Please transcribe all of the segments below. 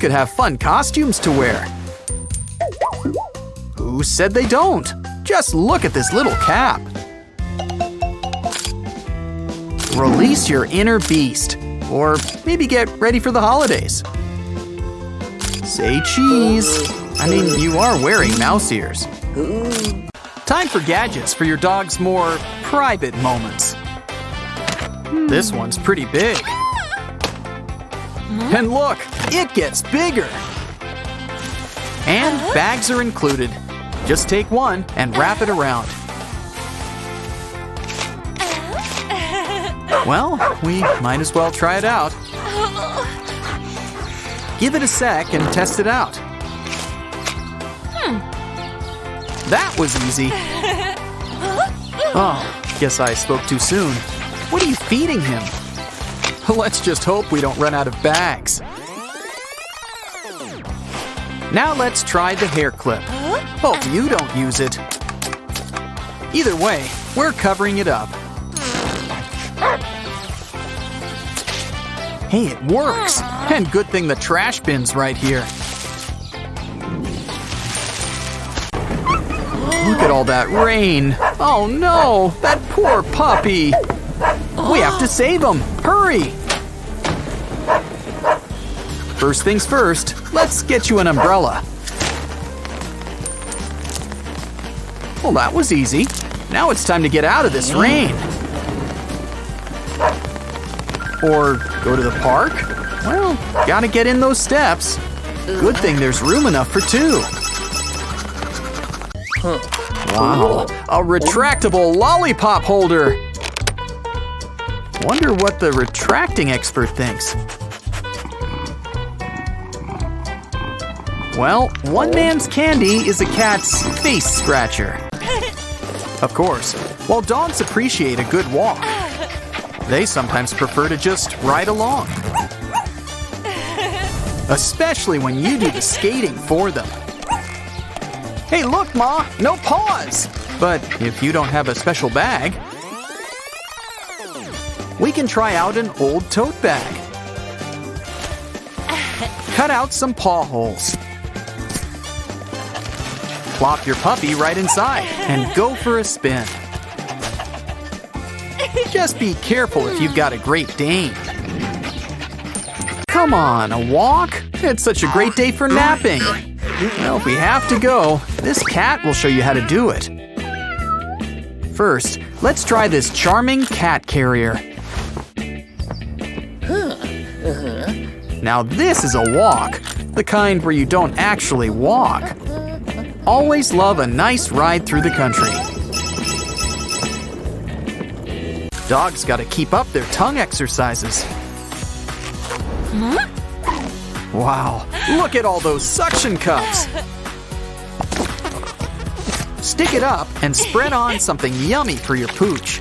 could have fun costumes to wear. Who said they don't? Just look at this little cap. Release your inner beast, or maybe get ready for the holidays. Say cheese. I mean, you are wearing mouse ears. Time for gadgets for your dog's more private moments. This one's pretty big. And look, it gets bigger. And bags are included. Just take one and wrap it around. Well, we might as well try it out. Give it a sec and test it out. That was easy. Oh, guess I spoke too soon. What are you feeding him? Let's just hope we don't run out of bags. Now let's try the hair clip. Hope you don't use it. Either way, we're covering it up. Hey, it works! And good thing the trash bin's right here. Look at all that rain. Oh no, that poor puppy. We have to save him. Hurry! First things first, let's get you an umbrella. Well, that was easy. Now it's time to get out of this rain. Or go to the park? Well, gotta get in those steps. Good thing there's room enough for two. Wow, a retractable lollipop holder. Wonder what the retracting expert thinks. Well, one man's candy is a cat's face scratcher. Of course, while dogs appreciate a good walk, they sometimes prefer to just ride along. Especially when you do the skating for them. Hey, look, Ma, no paws! But if you don't have a special bag, we can try out an old tote bag. Cut out some paw holes. Plop your puppy right inside and go for a spin. Just be careful if you've got a Great Dane. Come on, a walk? It's such a great day for napping. Well, if we have to go, this cat will show you how to do it. First, let's try this charming cat carrier. Now this is a walk, the kind where you don't actually walk. Always love a nice ride through the country. Dogs gotta keep up their tongue exercises. Wow, look at all those suction cups. Stick it up and spread on something yummy for your pooch.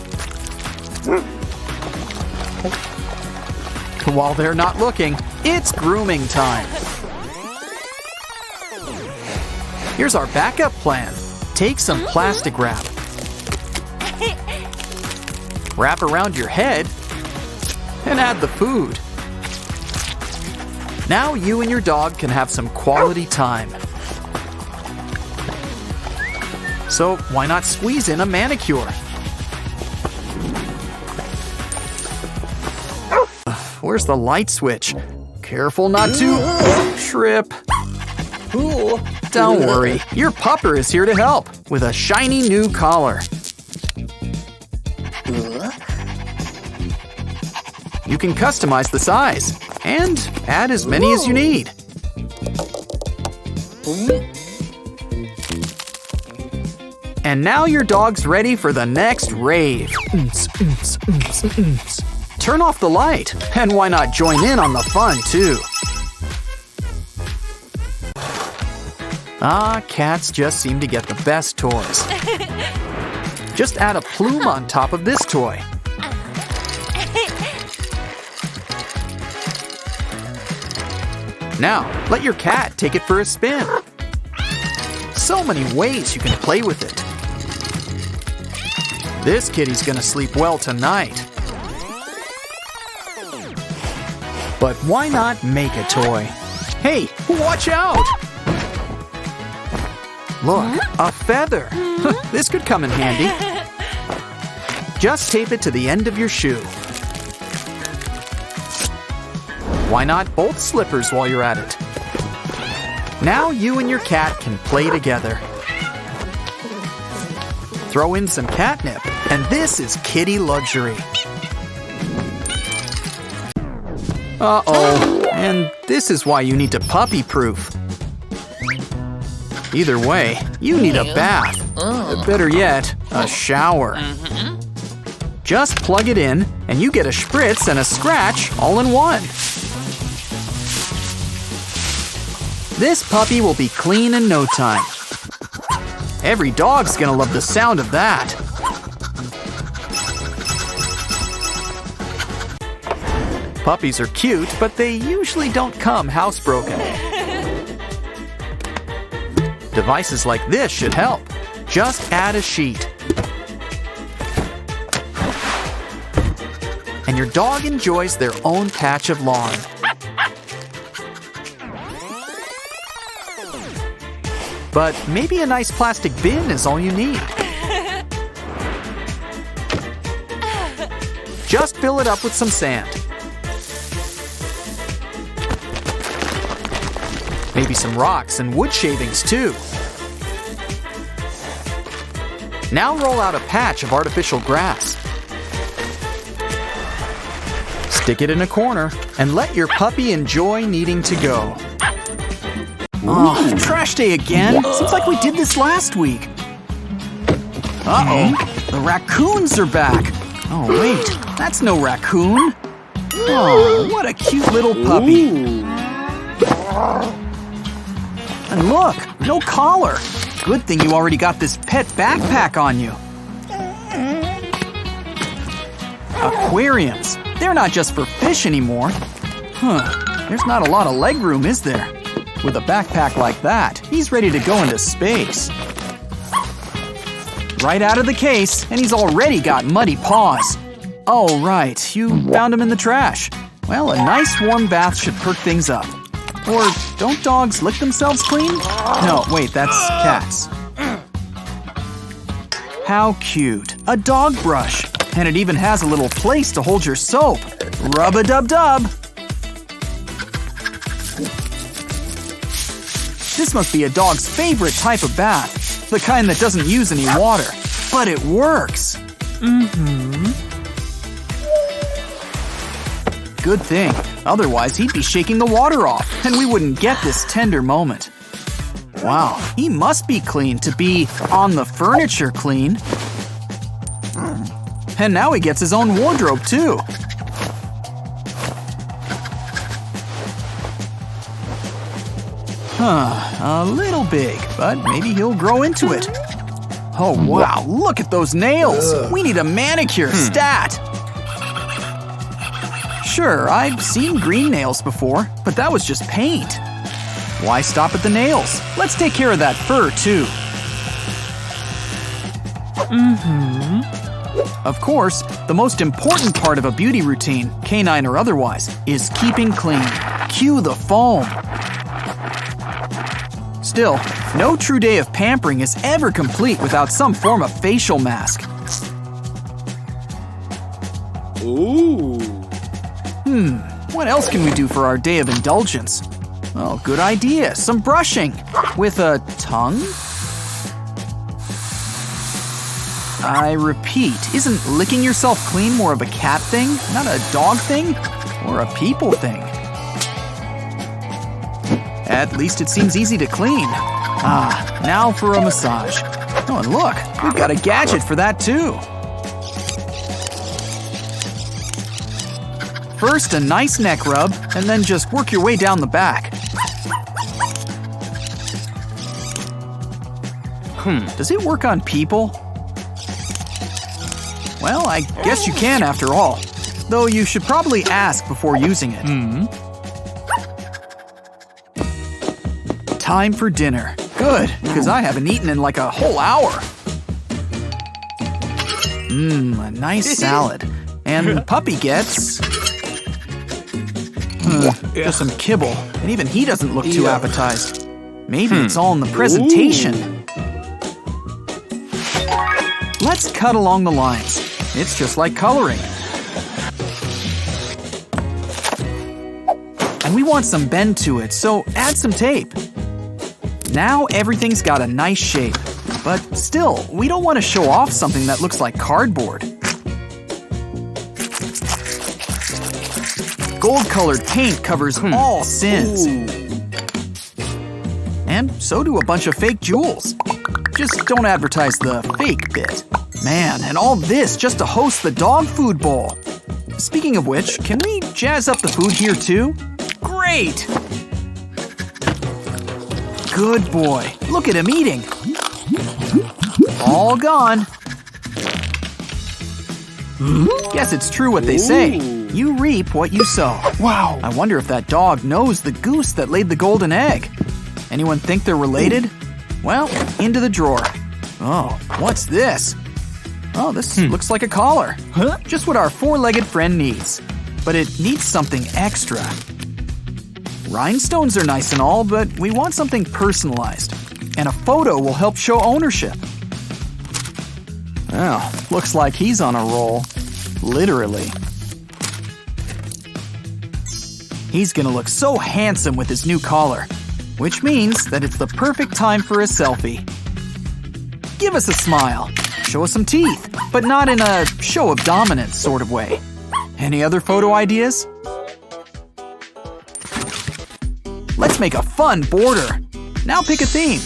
While they're not looking, it's grooming time. Here's our backup plan. Take some plastic wrap. Wrap around your head and add the food. Now you and your dog can have some quality time. So why not squeeze in a manicure? Where's the light switch? Careful not to trip. Don't worry, your pupper is here to help with a shiny new collar. You can customize the size and add as many as you need. And now your dog's ready for the next rave. Turn off the light, and why not join in on the fun too? Ah, cats just seem to get the best toys. Just add a plume on top of this toy. Now, let your cat take it for a spin. So many ways you can play with it. This kitty's gonna sleep well tonight. But why not make a toy? Hey, watch out! Look, a feather. This could come in handy. Just tape it to the end of your shoe. Why not both slippers while you're at it? Now you and your cat can play together. Throw in some catnip, and this is kitty luxury. Uh-oh, and this is why you need to puppy-proof. Either way, you need a bath. Better yet, a shower. Just plug it in, and you get a spritz and a scratch all in one. This puppy will be clean in no time. Every dog's gonna love the sound of that. Puppies are cute, but they usually don't come housebroken. Devices like this should help. Just add a sheet. And your dog enjoys their own patch of lawn. But maybe a nice plastic bin is all you need. Just fill it up with some sand. Maybe some rocks and wood shavings too. Now roll out a patch of artificial grass. Stick it in a corner and let your puppy enjoy needing to go. Oh, trash day again? Seems like we did this last week. Uh-oh, the raccoons are back. Oh, wait, that's no raccoon. Oh, what a cute little puppy. And look, no collar. Good thing you already got this pet backpack on you. Aquariums. They're not just for fish anymore. There's not a lot of leg room, is there? With a backpack like that, he's ready to go into space. Right out of the case, and he's already got muddy paws. Oh, right, you found him in the trash. Well, a nice warm bath should perk things up. Or don't dogs lick themselves clean? No, wait, that's cats. How cute. A dog brush. And it even has a little place to hold your soap. Rub-a-dub-dub. This must be a dog's favorite type of bath. The kind that doesn't use any water. But it works. Good thing. Otherwise, he'd be shaking the water off, and we wouldn't get this tender moment. Wow, he must be clean to be on the furniture clean. And now he gets his own wardrobe, too. A little big, but maybe he'll grow into it. Oh, wow, look at those nails. We need a manicure, stat. Sure, I've seen green nails before, but that was just paint. Why stop at the nails? Let's take care of that fur, too. Of course, the most important part of a beauty routine, canine or otherwise, is keeping clean. Cue the foam. Still, no true day of pampering is ever complete without some form of facial mask. Ooh. What else can we do for our day of indulgence? Oh, good idea. Some brushing. With a tongue? I repeat, isn't licking yourself clean more of a cat thing, not a dog thing? Or a people thing? At least it seems easy to clean. Ah, now for a massage. Oh, and look, we've got a gadget for that too. First, a nice neck rub, and then just work your way down the back. Does it work on people? Well, I guess you can after all. Though you should probably ask before using it. Time for dinner. Good, because I haven't eaten in like a whole hour. A nice salad. And Puppy gets Just some kibble, and even he doesn't look too appetized. Maybe it's all in the presentation. Let's cut along the lines. It's just like coloring. And we want some bend to it, so add some tape. Now everything's got a nice shape. But still, we don't want to show off something that looks like cardboard. Gold-colored paint covers all sins. And so do a bunch of fake jewels. Just don't advertise the fake bit. Man, and all this just to host the dog food bowl. Speaking of which, can we jazz up the food here too? Great! Good boy. Look at him eating. All gone. Guess it's true what they say. You reap what you sow. Wow. I wonder if that dog knows the goose that laid the golden egg. Anyone think they're related? Well, into the drawer. Oh, what's this? Oh, this looks like a collar. Just what our four-legged friend needs. But it needs something extra. Rhinestones are nice and all, but we want something personalized. And a photo will help show ownership. Oh, looks like he's on a roll. Literally. He's gonna look so handsome with his new collar, which means that it's the perfect time for a selfie. Give us a smile. Show us some teeth, but not in a show of dominance sort of way. Any other photo ideas? Let's make a fun border. Now pick a theme.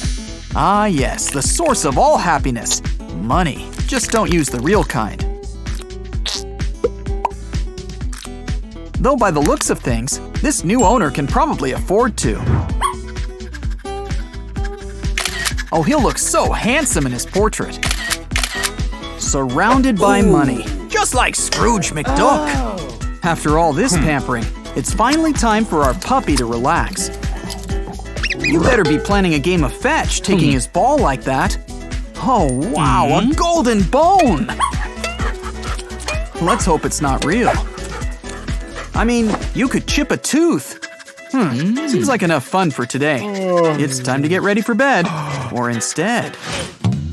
Ah yes, the source of all happiness. Money. Just don't use the real kind. Though by the looks of things, this new owner can probably afford to. Oh, he'll look so handsome in his portrait. Surrounded by money. Just like Scrooge McDuck. After all this pampering, it's finally time for our puppy to relax. You better be planning a game of fetch, taking his ball like that. Oh, wow, a golden bone! Let's hope it's not real. I mean, you could chip a tooth. Seems like enough fun for today. It's time to get ready for bed. Or instead,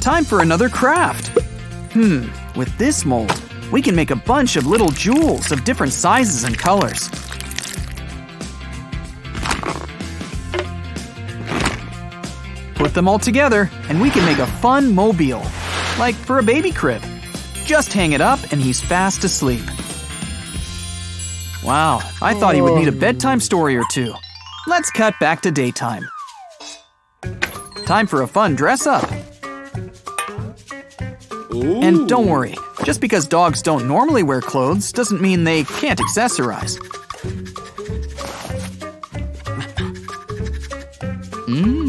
time for another craft. With this mold, we can make a bunch of little jewels of different sizes and colors. Put them all together, and we can make a fun mobile. Like for a baby crib. Just hang it up and he's fast asleep. Wow, I thought he would need a bedtime story or two. Let's cut back to daytime. Time for a fun dress-up. And don't worry, just because dogs don't normally wear clothes doesn't mean they can't accessorize.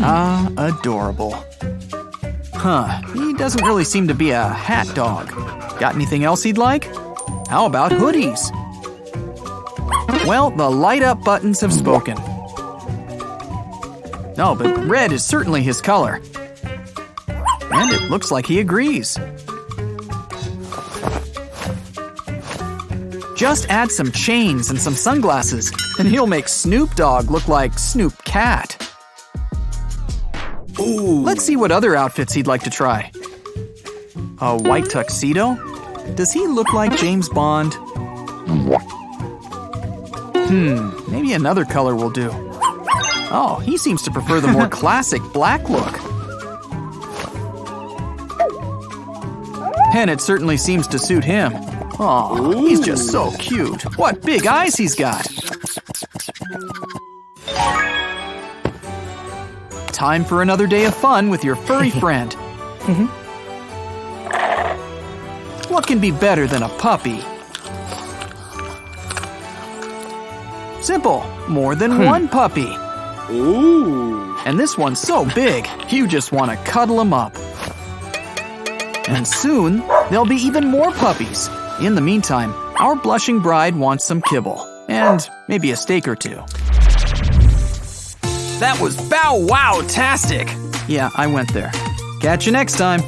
Ah, adorable. He doesn't really seem to be a hat dog. Got anything else he'd like? How about hoodies? Well, the light-up buttons have spoken. No, but red is certainly his color. And it looks like he agrees. Just add some chains and some sunglasses, and he'll make Snoop Dogg look like Snoop Cat. Let's see what other outfits he'd like to try. A white tuxedo? Does he look like James Bond? Maybe another color will do. Oh, he seems to prefer the more classic black look. And it certainly seems to suit him. Aw, he's just so cute. What big eyes he's got. Time for another day of fun with your furry friend. What can be better than a puppy? Simple, more than one puppy. Ooh. And this one's so big, you just want to cuddle him up. And soon, there'll be even more puppies. In the meantime, our blushing bride wants some kibble. And maybe a steak or two. That was bow-wow-tastic! Yeah, I went there. Catch you next time.